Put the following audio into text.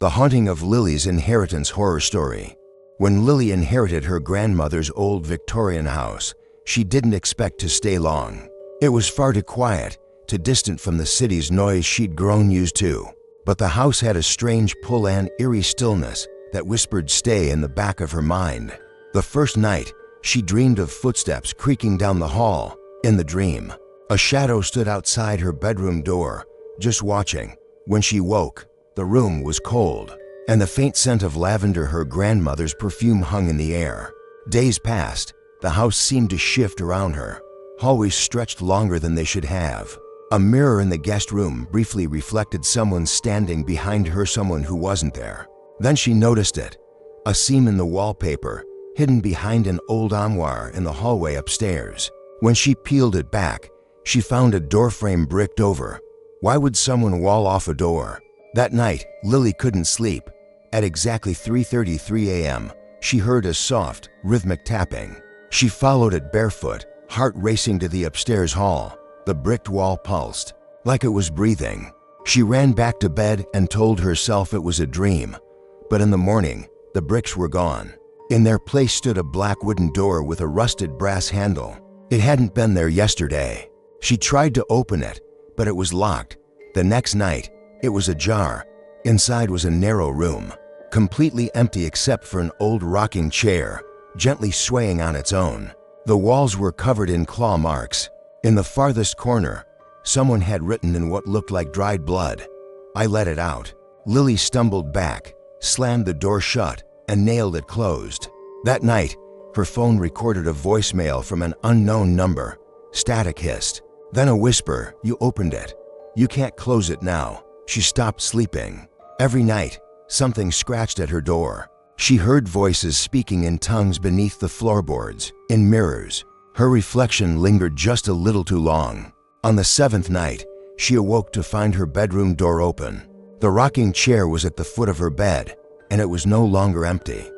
The Haunting of Lily's Inheritance Horror Story. When Lily inherited her grandmother's old Victorian house, she didn't expect to stay long. It was far too quiet, too distant from the city's noise she'd grown used to. But the house had a strange pull and eerie stillness that whispered stay in the back of her mind. The first night, she dreamed of footsteps creaking down the hall. In the dream, a shadow stood outside her bedroom door, just watching. When she woke, the room was cold, and the faint scent of lavender, her grandmother's perfume, hung in the air. Days passed. The house seemed to shift around her. Hallways stretched longer than they should have. A mirror in the guest room briefly reflected someone standing behind her, someone who wasn't there. Then she noticed it, a seam in the wallpaper, hidden behind an old armoire in the hallway upstairs. When she peeled it back, she found a doorframe bricked over. Why would someone wall off a door? That night, Lily couldn't sleep. At exactly 3:33 a.m., she heard a soft, rhythmic tapping. She followed it barefoot, heart racing to the upstairs hall. The bricked wall pulsed, like it was breathing. She ran back to bed and told herself it was a dream. But in the morning, the bricks were gone. In their place stood a black wooden door with a rusted brass handle. It hadn't been there yesterday. She tried to open it, but it was locked. The next night, it was ajar. Inside was a narrow room, completely empty except for an old rocking chair, gently swaying on its own. The walls were covered in claw marks. In the farthest corner, someone had written in what looked like dried blood, "I let it out." Lily stumbled back, slammed the door shut, and nailed it closed. That night, her phone recorded a voicemail from an unknown number. Static hissed. Then a whisper, "You opened it. You can't close it now." She stopped sleeping. Every night, something scratched at her door. She heard voices speaking in tongues beneath the floorboards, in mirrors. Her reflection lingered just a little too long. On the seventh night, she awoke to find her bedroom door open. The rocking chair was at the foot of her bed, and it was no longer empty.